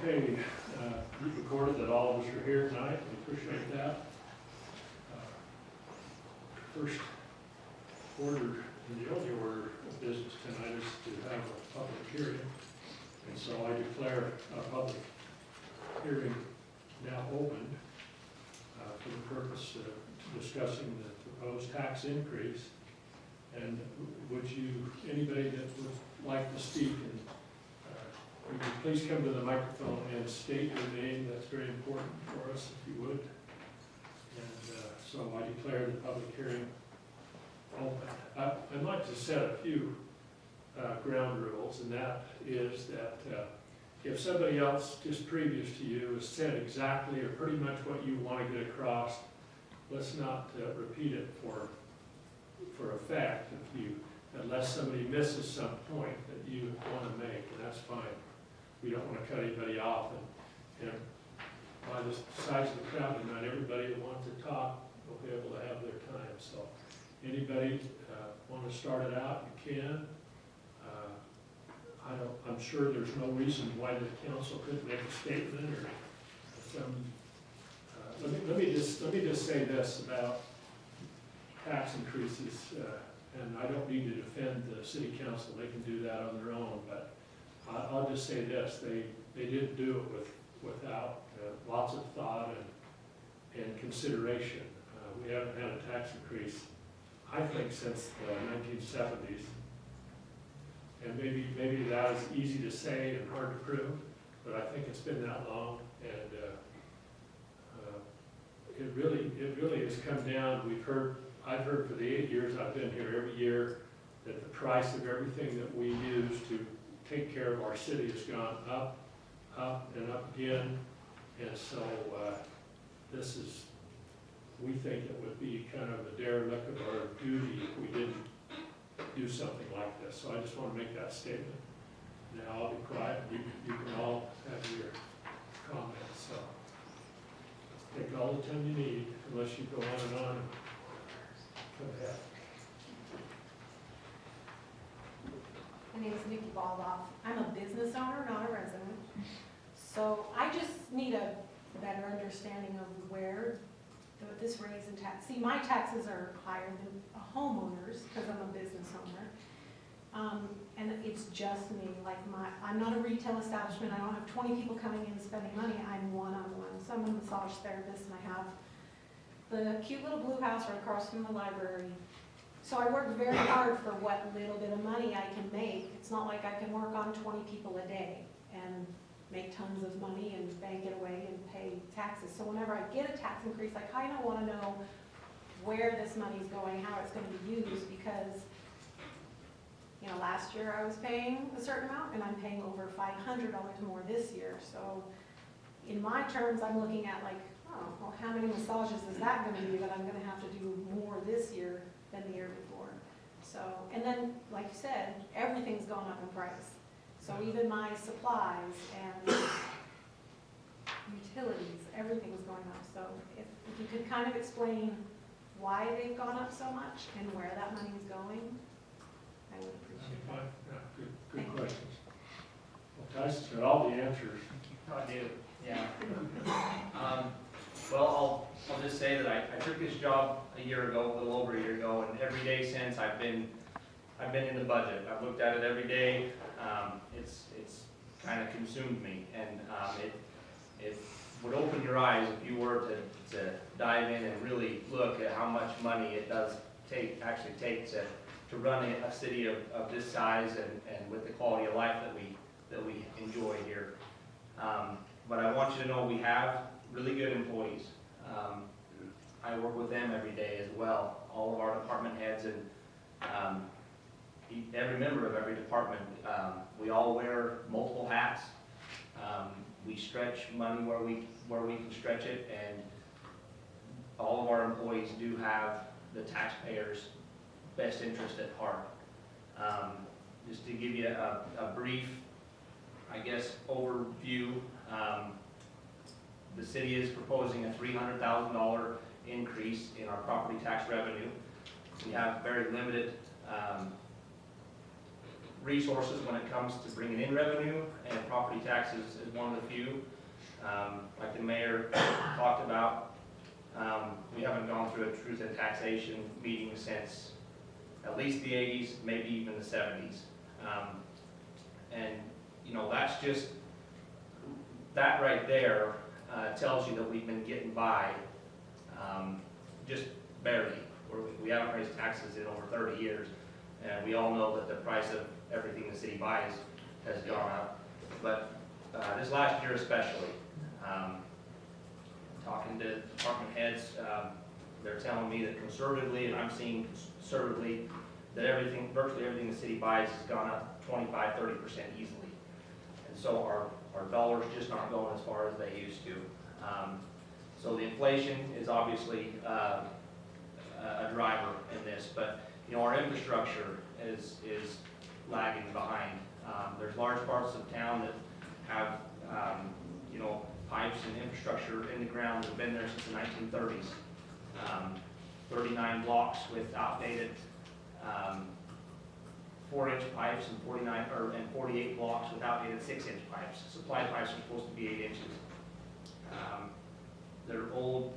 Okay, you recorded that all of us are here tonight. We appreciate that. First order, and the only order of business tonight is to have a public hearing. And so I declare a public hearing now opened for the purpose of discussing the proposed tax increase. And would you, anybody that would like to speak, and would you please come to the microphone and state your name? That's very important for us, if you would. And so I declare the public hearing open. I'd like to set a few ground rules, and that is that if somebody else just previous to you has said exactly or pretty much what you want to get across, let's not repeat it for effect, unless somebody misses some point that you want to make, and that's fine. We don't want to cut anybody off, and by the size of the crowd tonight, everybody that wants to talk will be able to have their time. So anybody want to start it out, you can. I'm sure there's no reason why the council couldn't make a statement or some. Let me just say this about tax increases, and I don't need to defend the city council. They can do that on their own, but I'll just say this: they didn't do it without lots of thought and consideration. We haven't had a tax increase, I think, since the 1970s. And maybe that is easy to say and hard to prove, but I think it's been that long, and it really has come down. I've heard for the 8 years I've been here every year that the price of everything that we use to take care of our city has gone up, and up again. And so we think it would be kind of a derelict of our duty if we didn't do something like this. So I just want to make that statement. Now I'll be quiet. You can all have your comments. So take all the time you need, unless you go on and on. Go ahead. My name is Nikki Baldoff. I'm a business owner, not a resident. So I just need a better understanding of where this raise in tax. See, my taxes are higher than a homeowner's because I'm a business owner. And it's just me. Like I'm not a retail establishment. I don't have 20 people coming in and spending money. I'm one-on-one. So I'm a massage therapist, and I have the cute little blue house right across from the library. So I work very hard for what little bit of money I can make. It's not like I can work on 20 people a day and make tons of money and bank it away and pay taxes. So whenever I get a tax increase, I kind of want to know where this money is going, how it's going to be used, because last year I was paying a certain amount, and I'm paying over $500 more this year. So in my terms, I'm looking at like, oh, well, how many massages is that going to be that I'm going to have to do more this year than the year before? So, and then, like you said, everything's gone up in price. So even my supplies and utilities, everything's going up. So if you could kind of explain why they've gone up so much and where that money is going, I would appreciate that. Yeah, good questions. Well, Tyson's got all the answers. I do, yeah. Well, I'll just say that I took this job a little over a year ago, and every day since I've been in the budget. I've looked at it every day. It's kind of consumed me, and it would open your eyes if you were to dive in and really look at how much money it does actually take to run a city of this size and with the quality of life that we enjoy here. But I want you to know we have really good employees. I work with them every day as well. All of our department heads and every member of every department, we all wear multiple hats. We stretch money where we can stretch it, and all of our employees do have the taxpayers' best interest at heart. Just to give you a brief, I guess, overview, the city is proposing a $300,000 increase in our property tax revenue. We have very limited resources when it comes to bringing in revenue, and property taxes is one of the few. Like the mayor talked about, we haven't gone through a truth and taxation meeting since at least the 80s, maybe even the 70s. And, you know, that's just, that right there tells you that we've been getting by just barely. We haven't raised taxes in over 30 years, and we all know that the price of everything the city buys has gone up. But this last year especially, talking to department heads, they're telling me that conservatively, and I'm seeing conservatively, that everything, virtually everything the city buys has gone up 25–30% easily. And so our dollars just aren't going as far as they used to. So the inflation is obviously a driver in this, but you know, our infrastructure is lagging behind. There's large parts of town that have you know, pipes and infrastructure in the ground that have been there since the 1930s. 39 blocks with outdated 4-inch pipes and 48 blocks with outdated 6-inch pipes. Supply pipes are supposed to be 8 inches. They're old,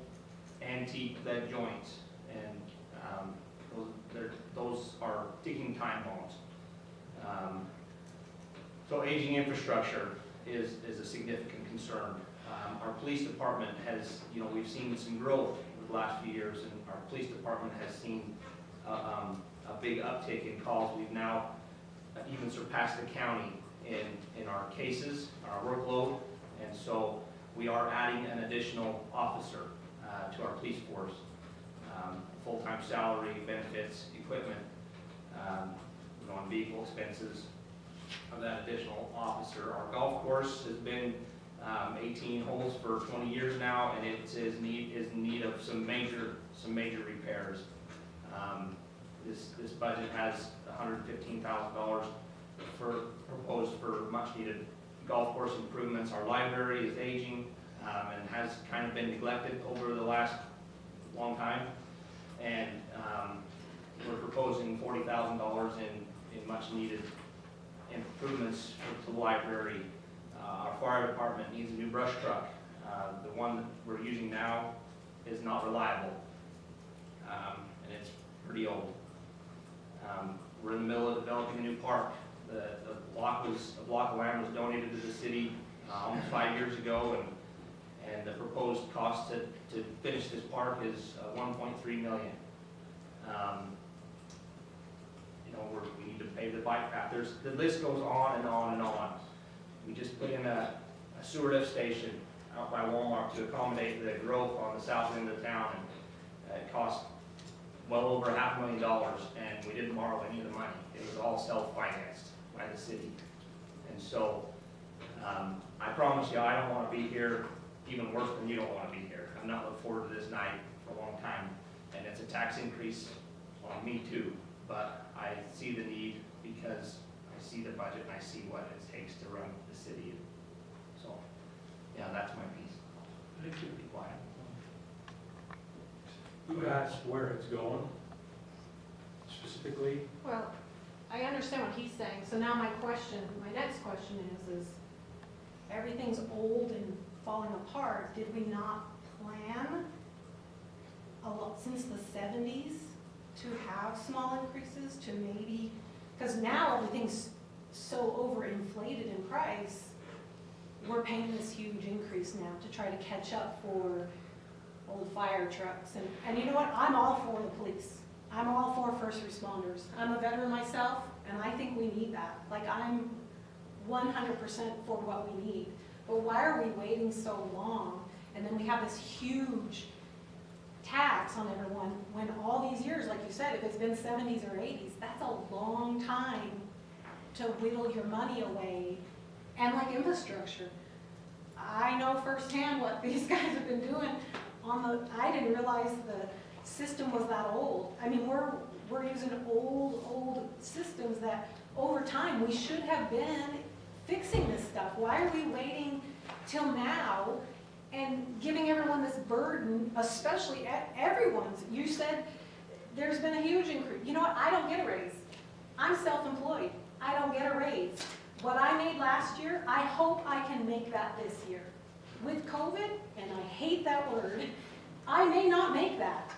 antique lead joints, and those are ticking time bombs. So aging infrastructure is a significant concern. Our police department has, you know, we've seen some growth over the last few years, and our police department has seen a big uptick in calls. We've now even surpassed the county in our cases, our workload, and so we are adding an additional officer to our police force. Full-time salary, benefits, equipment, you know, and vehicle expenses of that additional officer. Our golf course has been 18 holes for 20 years now, and it is in need of some major repairs. This budget has $115,000 proposed for much needed golf course improvements. Our library is aging and has kind of been neglected over the last long time, and we're proposing $40,000 in much needed improvements to the library. Our fire department needs a new brush truck. The one that we're using now is not reliable, and it's pretty old. We're in the middle of developing a new park. A block of land was donated to the city almost 5 years ago, and the proposed cost to finish this park is $1.3 million. You know, we need to pave the bike path. The list goes on and on and on. We just put in a sewer lift station out by Walmart to accommodate the growth on the south end of the town, and it cost well over $500,000, and we didn't borrow any of the money. It was all self-financed by the city. And so I promise you, I don't want to be here even worse than you don't want to be here. I've not looked forward to this night for a long time, and it's a tax increase on me too, but I see the need because I see the budget and I see what it takes to run the city. So, yeah, that's my piece. Thank you. Be quiet. You asked where it's going specifically. Well, I understand what he's saying, so now my next question is everything's old and falling apart. Did we not plan a lot since the 70s to have small increases to maybe, because now everything's so overinflated in price, we're paying this huge increase now to try to catch up for old fire trucks. And you know what? I'm all for the police. I'm all for first responders. I'm a veteran myself, and I think we need that. Like, I'm 100% for what we need. But why are we waiting so long? And then we have this huge tax on everyone when all these years, like you said, if it's been 70s or 80s, that's a long time to whittle your money away. And like infrastructure, I know firsthand what these guys have been doing I didn't realize the system was that old. I mean, we're using old systems that over time we should have been fixing this stuff. Why are we waiting till now and giving everyone this burden, especially everyone's? You said there's been a huge increase. You know what? I don't get a raise. I'm self-employed. I don't get a raise. What I made last year, I hope I can make that this year. With COVID, and I hate that word, I may not make that.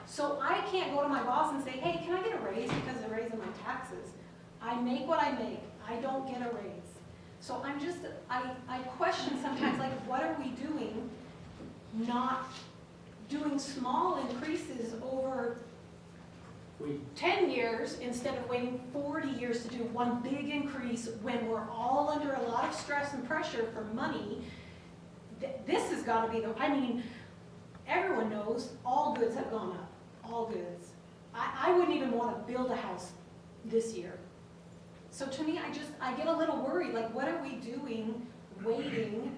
So I can't go to my boss and say, hey, can I get a raise because they're raising my taxes? I make what I make. I don't get a raise. So I'm just, I question sometimes, like, what are we doing? Not doing small increases over 10 years instead of waiting 40 years to do one big increase when we're all under a lot of stress and pressure for money. This has got to be the, I mean, everyone knows all goods have gone up, all goods. I wouldn't even want to build a house this year. So to me, I get a little worried, like, what are we doing waiting?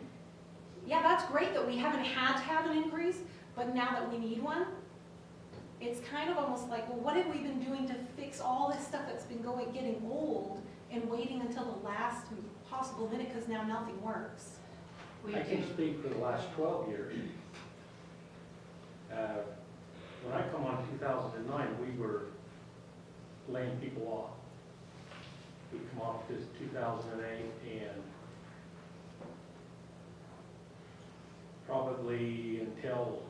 Yeah, that's great that we haven't had to have an increase, but now that we need one, it's kind of almost like, well, what have we been doing to fix all this stuff that's been getting old and waiting until the last possible minute because now nothing works? I can speak for the last 12 years. When I come on 2009, we were laying people off. We come off this 2008 and probably until,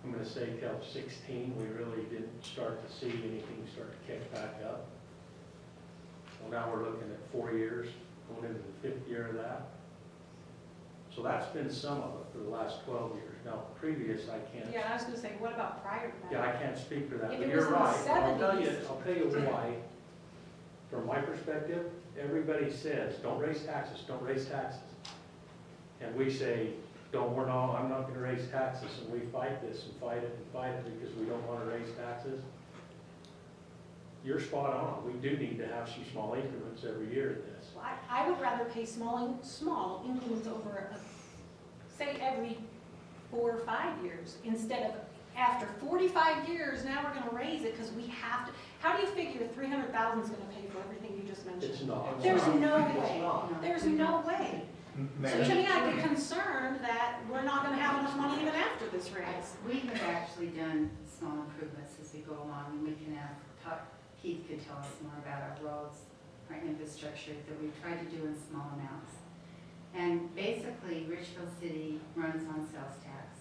I'm going to say till 16, we really didn't start to see anything start to kick back up. Well, now we're looking at 4 years, going into the 5th year of that. So that's been some of it for the last 12 years. Now, previous, I can't. Yeah, I was going to say, what about prior to that? Yeah, I can't speak for that, If but it you're was in the right. I'll tell 70s. you why. From my perspective, everybody says, don't raise taxes, don't raise taxes. And we say, I'm not going to raise taxes, and we fight this and fight it because we don't want to raise taxes. You're spot on. We do need to have some small increments every year in this. Well, I would rather pay small increments over, say, every 4 or 5 years, instead of after 45 years, now we're going to raise it because we have to. How do you figure 300,000 is going to pay for everything you just mentioned? It's not. There's no It's way. not. There's no way. So to me, I get concerned that we're not going to have enough money even after this raise. We have actually done small improvements as we go along, and we can Keith could tell us more about our roads, our infrastructure that we've tried to do in small amounts. And basically, Richfield City runs on sales tax.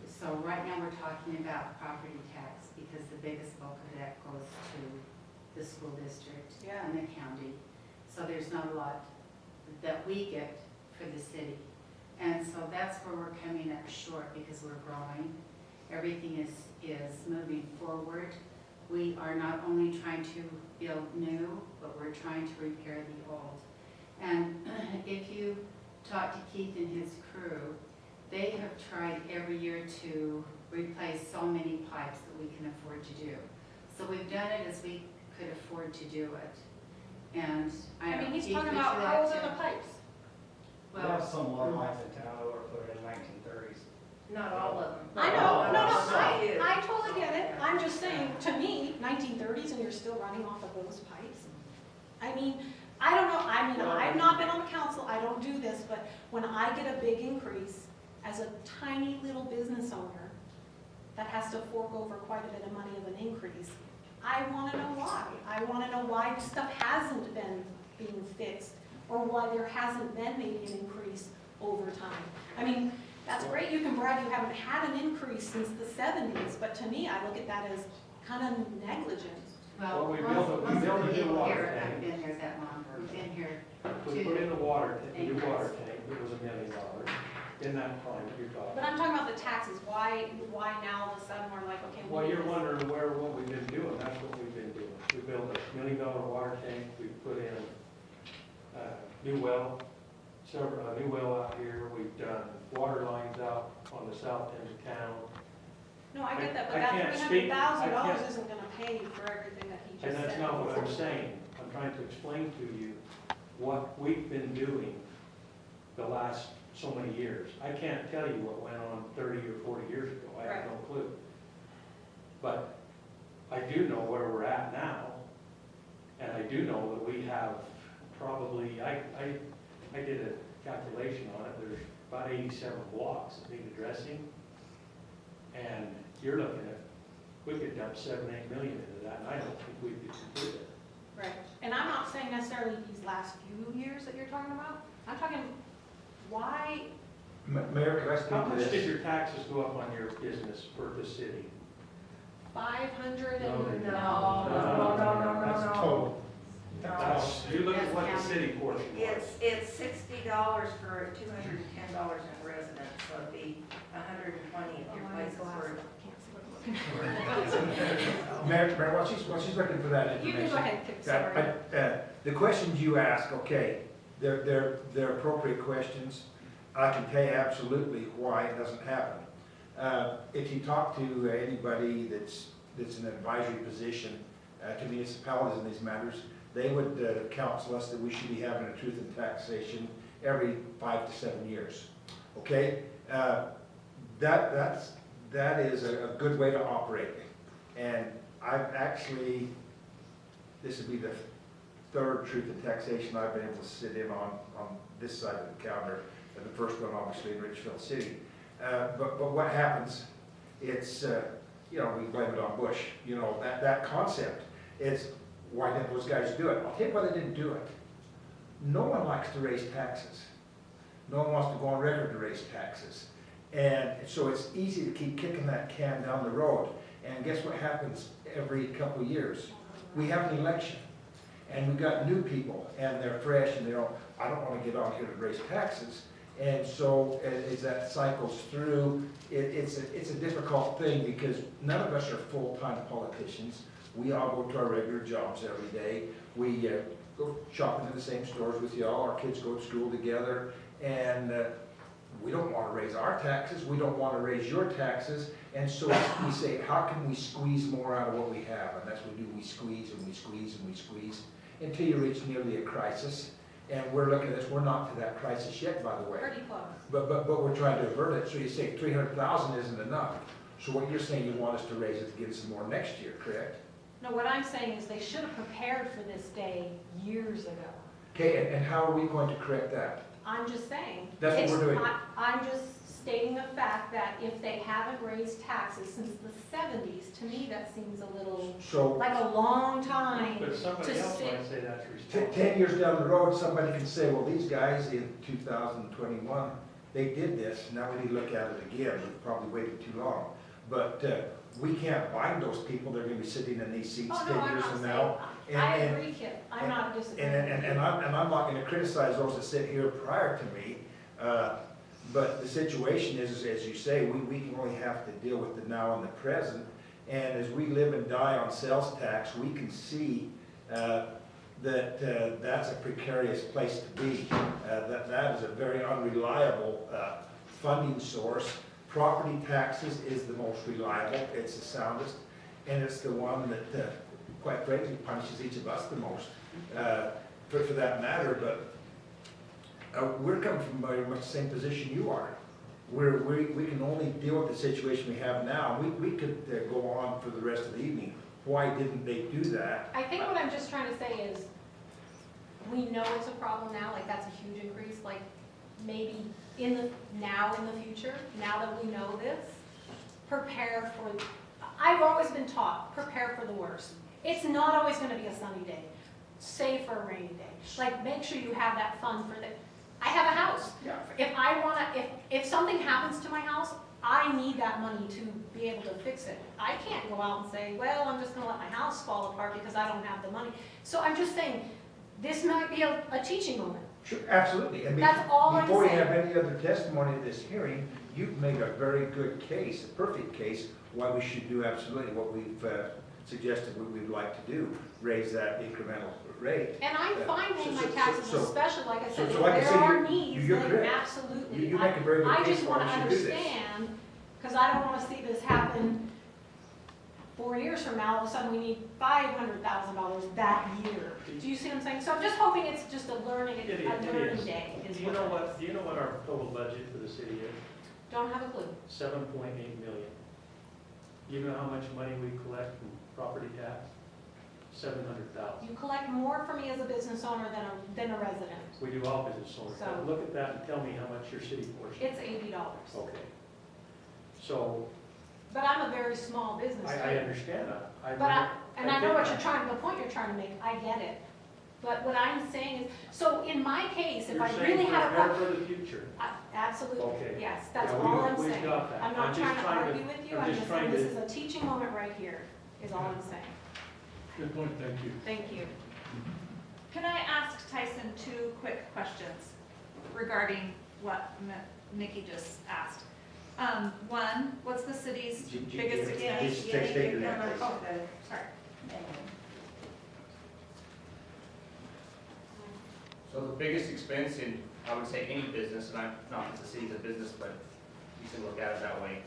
So right now we're talking about property tax because the biggest bulk of that goes to the school district and the county. So there's not a lot that we get for the city. And so that's where we're coming up short because we're growing. Everything is moving forward. We are not only trying to build new, but we're trying to repair the old. And if you talk to Keith and his crew, they have tried every year to replace so many pipes that we can afford to do. So we've done it as we could afford to do it. And I mean, he's Keith, talking would about you how like old are to- the pipes? We have some water lines in town that were put in 1930s. Not all of them. I know, no, Some do. I totally get it. I'm just saying, to me, 1930s and you're still running off of those pipes. I mean, I don't know, I mean, I've not been on the council, I don't do this, but when I get a big increase as a tiny little business owner that has to fork over quite a bit of money of an increase, I want to know why. I want to know why stuff hasn't been being fixed or why there hasn't been maybe an increase over time. I mean, that's great, you can brag you haven't had an increase since the 70s, but to me, I look at that as kind of negligent. Well, we once built a we new water here, tank. I've been here that long. We've been here We put in a new water tank, it was $1 million. In that climate you're talking. But I'm talking about the taxes, why now all of a sudden we're like, okay, Well, you're wondering what we've been doing. That's what we've been doing. We built a $1 million water tank. We put in a new well, a new well out here. We've done water lines out on the south end of town. No, I get that, but I that can't speak- I $300,000 can't- isn't gonna pay for everything that he just said. And that's not what I'm saying. I'm trying to explain to you what we've been doing the last so many years. I can't tell you what went on 30 or 40 years ago. I have no clue. But I do know where we're at now, and I do know that we have probably, I did a calculation on it, there's about 87 blocks that need addressing, and you're looking at, we could dump 7-8 million into that, and I don't think we could complete it. Right, and I'm not saying necessarily these last few years that you're talking about. I'm talking, why, Mayor, could I speak How to much did this? your taxes go up on your business for the city? 500 No, and? they- That's total. That's, you look at what the city portion was. It's $60 for $210 in residence, so it'd be $120 if your place is worth. Mayor, while she's looking for that You information. can go ahead, Kip, sorry. The questions you ask, okay, they're appropriate questions. I can tell you absolutely why it doesn't happen. If you talk to anybody that's in an advisory position to municipalities in these matters, they would counsel us that we should be having a truth in taxation every 5 to 7 years. Okay, that is a good way to operate, and I've actually, this would be the third truth in taxation I've been able to sit in on this side of the counter, and the first one obviously in Richfield City. But what happens? It's you know, we blame it on Bush. You know, that concept. It's why didn't those guys do it? I'll tell you why they didn't do it. No one likes to raise taxes. No one wants to go on record to raise taxes. And so it's easy to keep kicking that can down the road. And guess what happens every couple of years? We have an election. And we've got new people, and they're fresh, and they don't, I don't want to get on here to raise taxes. And so as that cycles through, it's a difficult thing because none of us are full-time politicians. We all go to our regular jobs every day. We go shopping in the same stores with y'all. Our kids go to school together. And we don't want to raise our taxes. We don't want to raise your taxes. And so we say, how can we squeeze more out of what we have? And that's what we do. We squeeze and we squeeze and we squeeze until you reach nearly a crisis. And we're looking at this. We're not to that crisis yet, by the way. Pretty close. But we're trying to avert it. So you say 300,000 isn't enough. So what you're saying, you want us to raise it to give us some more next year, correct? No, what I'm saying is they should have prepared for this day years ago. Okay, and how are we going to correct that? I'm just saying. That's what we're doing. I'm just stating the fact that if they haven't raised taxes since the 70s, to me that seems a little, So like a long time. But somebody to else sit- might say that's responsible. 10 years down the road, somebody can say, well, these guys in 2021, they did this. Now we need to look at it again. We've probably waited too long. But we can't bind those people. They're going to be sitting in these seats Oh, 10 no, I'm years not from saying, now. I And- agree, Kip, I'm not disagreeing. And I'm not going to criticize those that sit here prior to me, but the situation is, as you say, we can only have to deal with the now and the present. And as we live and die on sales tax, we can see that that's a precarious place to be. That is a very unreliable funding source. Property taxes is the most reliable, it's the soundest, and it's the one that, quite frankly, punishes each of us the most, for that matter. But we're coming from very much the same position you are. We can only deal with the situation we have now. We could go on for the rest of the evening. Why didn't they do that? I think what I'm just trying to say is, we know it's a problem now, like that's a huge increase, like maybe in the future, now that we know this, prepare for, I've always been taught, prepare for the worst. It's not always gonna be a sunny day. Save for a rainy day. Like, make sure you have that fund for the, I have a house. Yeah. If something happens to my house, I need that money to be able to fix it. I can't go out and say, well, I'm just gonna let my house fall apart because I don't have the money. So I'm just saying, this might be a teaching moment. Sure, absolutely. And That's all I'm before you saying. have any other testimony at this hearing, you've made a very good case, a perfect case, why we should do absolutely what we've suggested we'd like to do, raise that incremental rate. And I'm fine paying my so- taxes, so- especially, like I said, if so like I there said, are you- needs, you're then correct. absolutely. You make a very good I case just why wanna we should do this. understand, because I don't wanna see this happen 4 years from now, all of a sudden we need $500,000 that year. Do you see what I'm saying? So I'm just hoping it's just a learning It day. is. Do you know what our total budget for the city is? Don't have a clue. 7.8 million. You know how much money we collect from property tax? 700,000. You collect more from me as a business owner than a resident. We do all business owners. So- Look at that and tell me how much your city portion. It's $80. Okay. So, But I'm a very small business I too. understand that. And I know what you're trying, the point you're trying to make, I get it. But what I'm saying is, so in my case, if I really had a You're saying problem. prepare for the future. Absolutely, Okay. yes, that's Yeah, all I'm we've saying. got that. I'm not I'm just trying to trying to- argue with you, I'm I'm just just saying trying this to- is a teaching moment right here, is all I'm saying. Good point, thank you. Thank you. Can I ask Tyson two quick questions regarding what Nikki just asked? One, what's the city's biggest expense? Take your name, please. Oh, sorry. So the biggest expense in, I would say, any business, and I'm not that the city's a business, but you can look at it that way,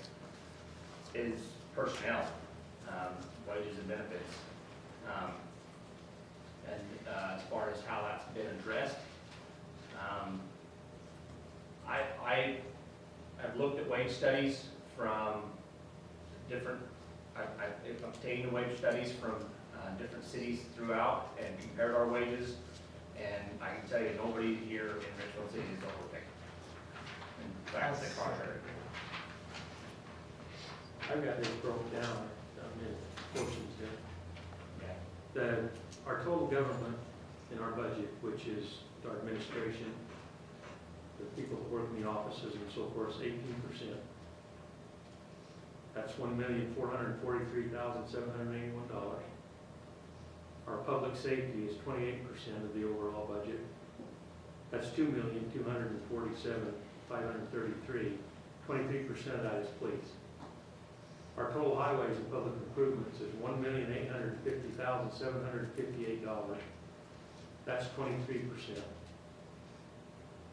is personnel, wages and benefits. As far as how that's been addressed, I've looked at wage studies from different, I've obtained wage studies from different cities throughout and compared our wages. And I can tell you, nobody here in Richfield City is overpaid. In fact, the contrary. I've got this broke down in portions there. Our total government in our budget, which is our administration, the people that work in the offices and so forth, is 18%. That's $1,443,781. Our public safety is 28% of the overall budget. That's $2,247,533. 23% of that is police. Our total highways and public improvements is $1,850,758. That's 23%.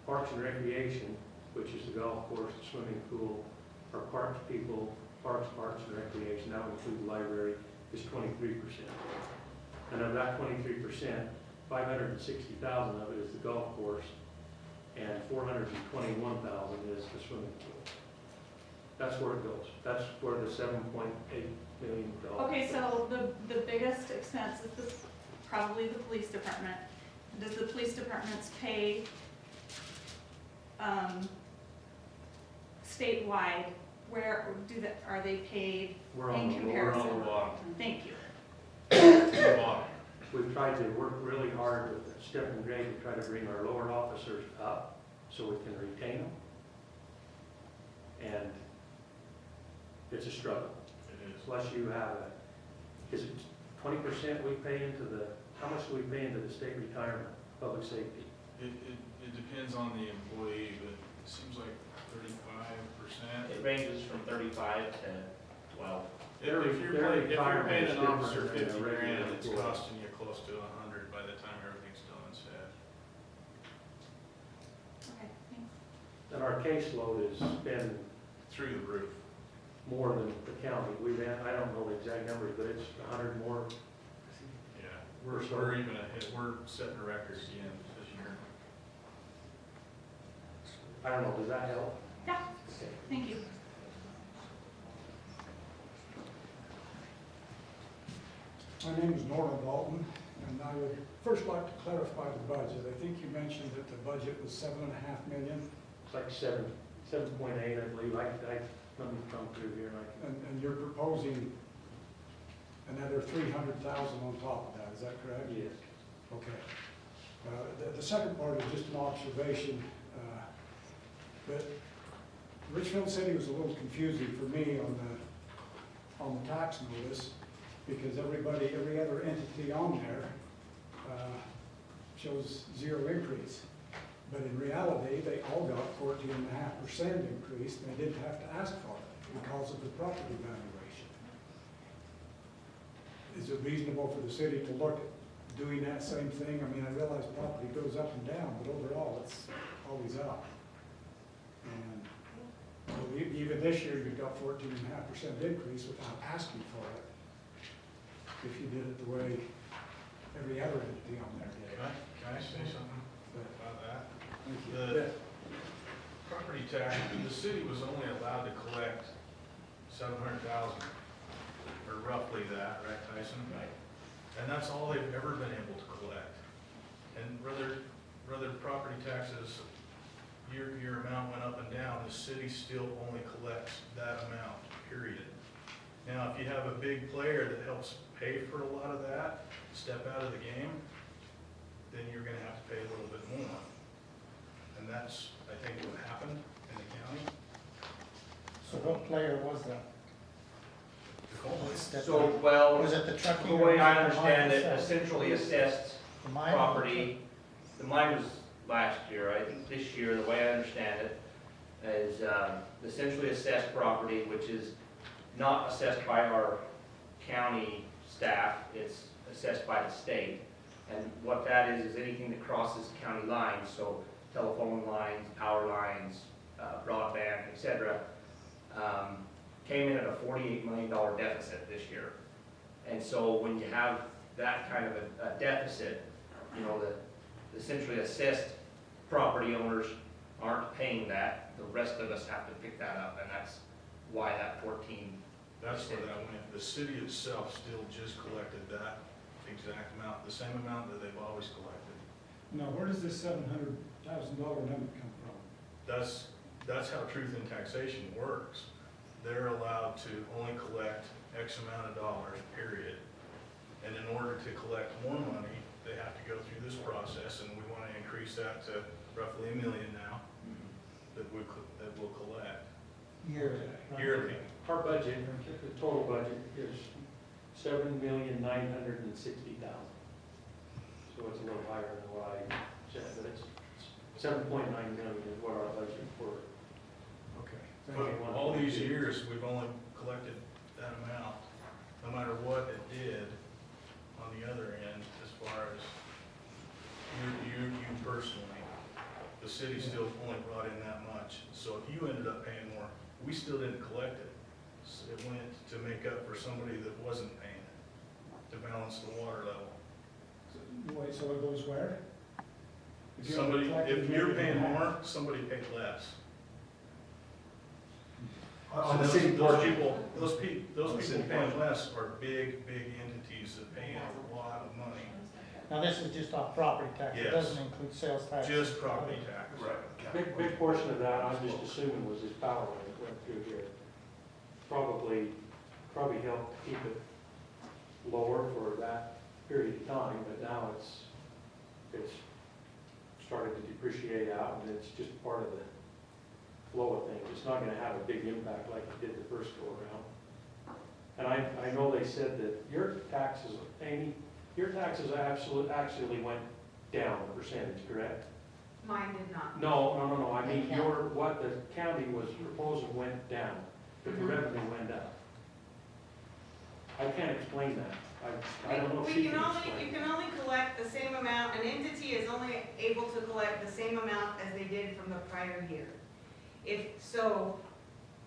Parks and recreation, which is the golf course, the swimming pool, our parks people, parks and recreation, that would include the library, is 23%. And of that 23%, 560,000 of it is the golf course, and 421,000 is the swimming pool. That's where it goes. That's where the $7.8 million. Okay, so the biggest expense is probably the police department. Does the police departments pay statewide? Where are they paid We're on in the comparison? bottom. Thank you. We've tried to work really hard with Step and Grade to try to bring our lower officers up so we can retain them. And it's a struggle. It is. Plus you have is it 20% we pay into how much do we pay into the state retirement, public safety? It depends on the employee, but it seems like 35%. It ranges from 35 to 12. If you're paying an officer 50 grand, it's costing you close to 100 by the time everything's done and said. Okay, thanks. And our caseload has been Through the roof. more than the county. I don't know the exact numbers, but it's 100 more. Yeah, we're even ahead, we're setting a record again this year. I don't know, does that help? Yeah, Okay. thank you. My name is Norman Dalton, and I would first like to clarify the budget. I think you mentioned that the budget was $7.5 million, It's like 7.8, I believe. Let me come through here. and you're proposing another $300,000 on top of that, is that correct? Yes. Okay. The second part is just an observation, that Richfield City was a little confusing for me on the tax notice, because every other entity on there shows 0 increase. But in reality, they all got 14.5% increase, and they didn't have to ask for it because of the property valuation. Is it reasonable for the city to look at doing that same thing? I mean, I realize property goes up and down, but overall, it's always up. And even this year, you've got 14.5% increase without asking for it, if you did it the way every other entity on there did. Can I say something about that? Thank you. The property tax, the city was only allowed to collect 700,000, or roughly that, right, Tyson? Right. And that's all they've ever been able to collect. And whether property taxes, your amount went up and down, the city still only collects that amount, period. Now, if you have a big player that helps pay for a lot of that, step out of the game, then you're gonna have to pay a little bit more. And that's, I think, what happened in the county. So what player was that? So, well, Was it the trucking? the way I understand it, essentially assessed The mine? property, the mine was last year, I think this year, the way I understand it, is essentially assessed property, which is not assessed by our county staff, it's assessed by the state. And what that is anything that crosses county lines, so telephone lines, power lines, broadband, etc., came in at a $48 million deficit this year. And so when you have that kind of a deficit, you know, the essentially assessed property owners aren't paying that. The rest of us have to pick that up, and that's why that 14. That's where that went. The city itself still just collected that exact amount, the same amount that they've always collected. Now, where does this $700,000 number come from? That's how truth in taxation works. They're allowed to only collect X amount of dollars, period. And in order to collect more money, they have to go through this process, and we want to increase that to roughly $1 million now that we'll collect yearly. Our budget, the total budget is $7,960,000. So it's a little higher than what I said, but it's 7.9 million is what our budget for. Okay. But all these years, we've only collected that amount, no matter what it did on the other end, as far as you personally. The city still only brought in that much. So if you ended up paying more, we still didn't collect it. So it went to make up for somebody that wasn't paying it, to balance the water level. Wait, so it goes where? Somebody, if you're paying more, somebody paid less. On the So city those portion. people, those On the people city paying portion. less are big entities that pay a lot of money. Now, this is just off property tax, it Yes. doesn't include sales tax. Just property tax. Big portion of that, I'm just assuming, was this power line that went through here. Probably helped keep it lower for that period of time, but now it's started to depreciate out, and it's just part of the flow of things. It's not gonna have a big impact like it did the first go around. And I know they said that your taxes, Amy, your taxes actually went down a percentage, correct? Mine did not. No, I mean, what the county was proposing went down, but the revenue went up. I can't explain that. I don't know if she can explain. You can only collect the same amount, an entity is only able to collect the same amount as they did from the prior year.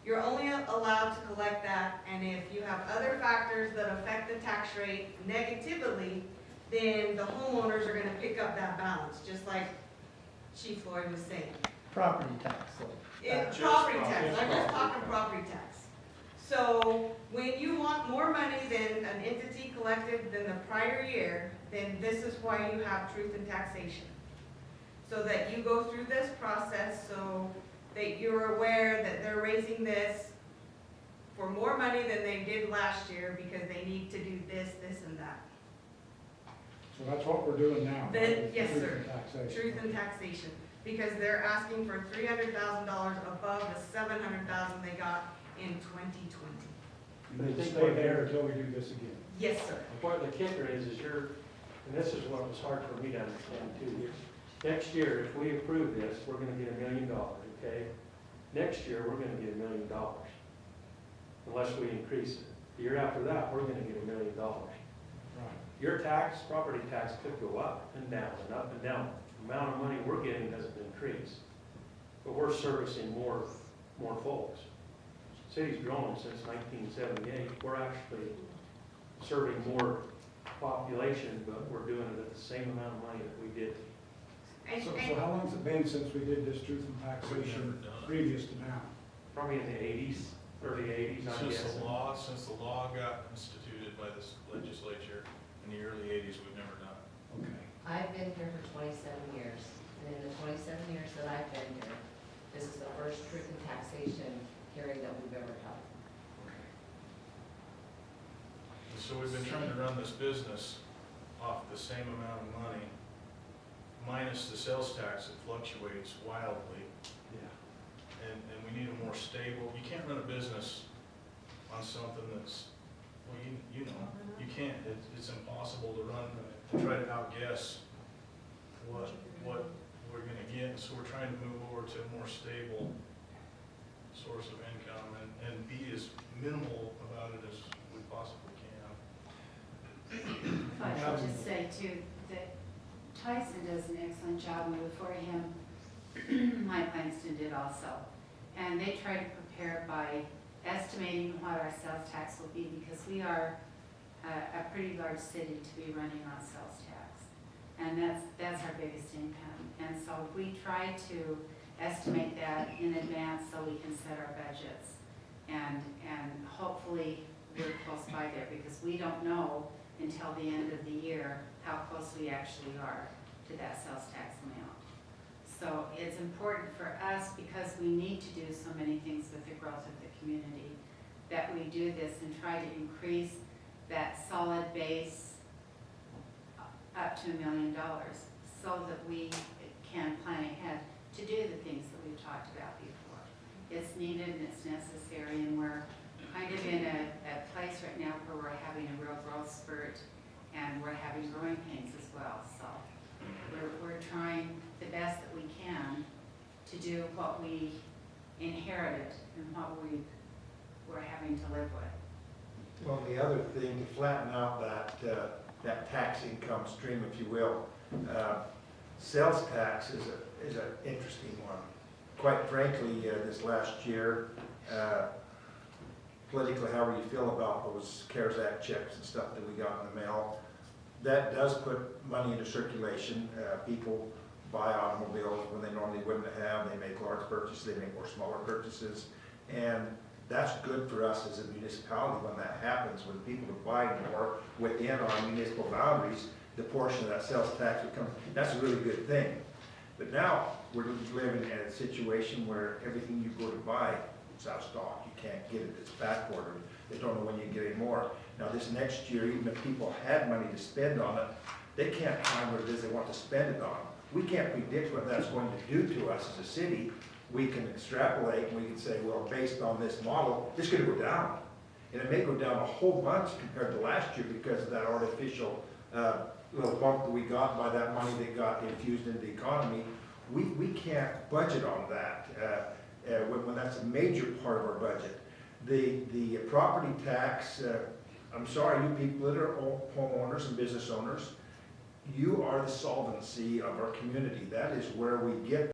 You're only allowed to collect that, and if you have other factors that affect the tax rate negatively, then the homeowners are gonna pick up that balance, just like Chief Floyd was saying. Property tax, though. It's Just property property tax, I'm just talking property tax. So when you want more money than an entity collected than the prior year, then this is why you have truth in taxation. So that you go through this process so that you're aware that they're raising this for more money than they did last year because they need to do this, and that. So that's what we're doing now. Then, yes, Truth sir. in taxation. Truth in taxation, because they're asking for $300,000 above the $700,000 they got in 2020. You need to stay there until we do this again. Yes, sir. What the kicker is and this is what was hard for me to understand too. Next year, if we approve this, we're gonna get $1 million, okay? Next year, we're gonna get $1 million, unless we increase it. The year after that, we're gonna get $1 million. Right. Your property tax could go up and down and up and down. The amount of money we're getting doesn't increase, but we're servicing more folks. City's grown since 1978. We're actually serving more population, but we're doing it at the same amount of money that we did. So how long's it been since we did this truth in taxation previous to now? Probably in the 80s, early 80s, I guess. Since the law got instituted by this legislature in the early 80s, we've never done it. Okay. I've been here for 27 years, and in the 27 years that I've been here, this is the first truth in taxation hearing that we've ever held. so we've been trying to run this business off the same amount of money, minus the sales tax that fluctuates wildly. Yeah. And we need a more stable, you can't run a business on something that's, well, you know, you can't, it's impossible to run and try to outguess what we're gonna get. So we're trying to move over to a more stable source of income and be as minimal about it as we possibly can. If I could just say too, that Tyson does an excellent job, and before him, Mike Langston did also. And they try to prepare by estimating what our sales tax will be, because we are a pretty large city to be running on sales tax. And that's our biggest income. And so we try to estimate that in advance so we can set our budgets. And hopefully we're close by there, because we don't know until the end of the year how close we actually are to that sales tax amount. So it's important for us, because we need to do so many things with the growth of the community, that we do this and try to increase that solid base up to $1 million, so that we can plan ahead to do the things that we've talked about before. It's needed and it's necessary, and we're kind of in a place right now where we're having a real growth spurt, and we're having growing pains as well. So we're trying the best that we can to do what we inherited and what we're having to live with. Well, the other thing, to flatten out that tax income stream, if you will, sales tax is an interesting one. Quite frankly, this last year, politically, however you feel about those CARES Act checks and stuff that we got in the mail, that does put money into circulation. People buy automobiles when they normally wouldn't have. They make large purchases, they make more smaller purchases. And that's good for us as a municipality when that happens, when people are buying more within our municipal boundaries, the portion of that sales tax would come. That's a really good thing. But now we're living in a situation where everything you go to buy is out of stock. You can't get it, it's back ordered. They don't know when you get any more. Now this next year, even if people had money to spend on it, they can't find what it is they want to spend it on. We can't predict what that's going to do to us as a city. We can extrapolate and we can say, well, based on this model, it's going to go down. And it may go down a whole bunch compared to last year because of that artificial little bump that we got by that money that got infused into the economy. We can't budget on that when that's a major part of our budget. The property tax, I'm sorry, you people that are homeowners and business owners, you are the solvency of our community. That is where we get